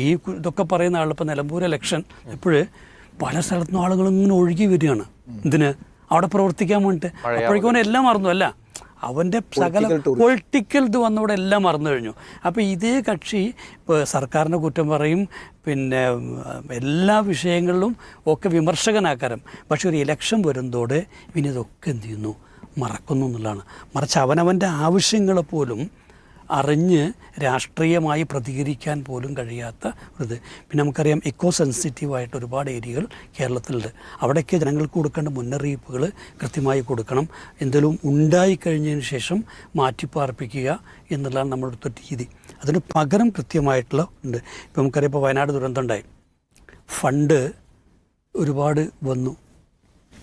ഈ ഇതൊക്കെ പറയുന്ന ആളിപ്പോൾ നിലമ്പൂർ ഇലക്ഷൻ എപ്പോഴ് പല സ്ഥലത്തുനിന്നും ആളുകൾ ഇങ്ങനെ ഒഴുകി വരികയാണ്. ഇതിന് അവിടെ പ്രവർത്തിക്കാൻ വേണ്ടിയിട്ട്. അപ്പോഴേക്കും അവൻ എല്ലാം മറന്നു. അല്ല, അവൻ്റെ സകല പൊളിറ്റിക്കൽ ഇത് വന്നവിടെ എല്ലാം മറന്നു കഴിഞ്ഞു. അപ്പോൾ ഇതേ കക്ഷി ഇപ്പോൾ സർക്കാരിനെ കുറ്റം പറയും, പിന്നെ എല്ലാ വിഷയങ്ങളിലും ഒക്കെ വിമർശകനാക്കാരം. പക്ഷെ ഒരു ഇലക്ഷൻ വരുന്നതോടെ ഇനി ഇതൊക്കെ എന്ത് ചെയ്യുന്നു, മറക്കുന്നു എന്നുള്ളതാണ്. മറിച്ച് അവനവൻ്റെ ആവശ്യങ്ങളെ പോലും അറിഞ്ഞ് രാഷ്ട്രീയമായി പ്രതികരിക്കാൻ പോലും കഴിയാത്ത ഇത്. പിന്നെ നമുക്കറിയാം എക്കോ സെൻസിറ്റീവായിട്ട് ഒരുപാട് ഏരിയകൾ കേരളത്തിലുണ്ട്. അവിടേക്ക് ജനങ്ങൾക്ക് കൊടുക്കേണ്ട മുന്നറിയിപ്പുകൾ കൃത്യമായി കൊടുക്കണം. എന്തെങ്കിലും ഉണ്ടായിക്കഴിഞ്ഞതിന് ശേഷം മാറ്റിപ്പാർപ്പിക്കുക എന്നുള്ളതാണ് നമ്മുടെ അടുത്ത രീതി. അതിന് പകരം കൃത്യമായിട്ടുള്ള ഉണ്ട്. ഇപ്പോൾ നമുക്കറിയാം, ഇപ്പോൾ വയനാട് ദുരന്തം ഉണ്ടായി, ഫണ്ട് ഒരുപാട് വന്നു.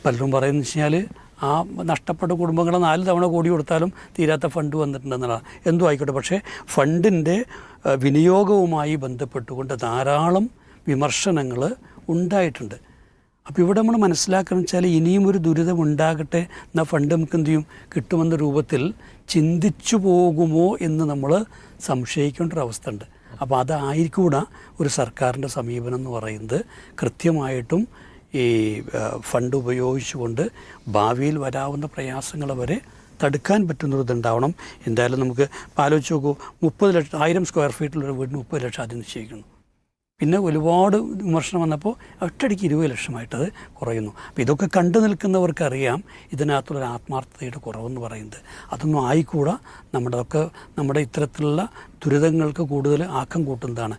പലരും പറയുന്നത് വെച്ച് കഴിഞ്ഞാൽ ആ നഷ്ടപ്പെട്ട കുടുംബങ്ങളെ 4 തവണ കോടി കൊടുത്താലും തീരാത്ത ഫണ്ട് വന്നിട്ടുണ്ടെന്നുള്ളതാണ്. എന്തോ ആയിക്കോട്ടെ, പക്ഷേ ഫണ്ടിൻ്റെ വിനിയോഗവുമായി ബന്ധപ്പെട്ടുകൊണ്ട് ധാരാളം വിമർശനങ്ങൾ ഉണ്ടായിട്ടുണ്ട്. അപ്പോൾ ഇവിടെ നമ്മൾ മനസ്സിലാക്കണം വെച്ചാൽ ഇനിയും ഒരു ദുരിതം ഉണ്ടാകട്ടെ, എന്നാൽ ഫണ്ട് നമുക്ക് എന്ത് ചെയ്യും കിട്ടുമെന്ന രൂപത്തിൽ ചിന്തിച്ചു പോകുമോ എന്ന് നമ്മൾ സംശയിക്കേണ്ട ഒരവസ്ഥ ഉണ്ട്. അപ്പോൾ അതായിരിക്കൂടാ ഒരു സർക്കാരിൻ്റെ സമീപനം എന്ന് പറയുന്നത്. കൃത്യമായിട്ടും ഈ ഫണ്ട് ഉപയോഗിച്ചുകൊണ്ട് ഭാവിയിൽ വരാവുന്ന പ്രയാസങ്ങൾ വരെ തടുക്കാൻ പറ്റുന്നൊരിതുണ്ടാവണം. എന്തായാലും നമുക്ക് ആലോചിച്ച് നോക്കൂ, 10,000 സ്ക്വയർ ഫീറ്റിലൊരു വീടിന് 30 ലക്ഷം ആദ്യം നിശ്ചയിക്കുന്നു. പിന്നെ ഒരുപാട് വിമർശനം വന്നപ്പോൾ ഒറ്റയടിക്ക് 20 ലക്ഷമായിട്ടത് കുറയുന്നു. അപ്പോൾ ഇതൊക്കെ കണ്ടു നിൽക്കുന്നവർക്കറിയാം ഇതിനകത്തുള്ളൊരു ആത്മാർത്ഥതയുടെ കുറവെന്ന് പറയുന്നത്. അതൊന്നും ആയിക്കൂടാ. നമ്മുടെ ഇത്തരത്തിലുള്ള ദുരിതങ്ങൾക്ക് കൂടുതൽ ആക്കം കൂട്ടുന്നതാണ്.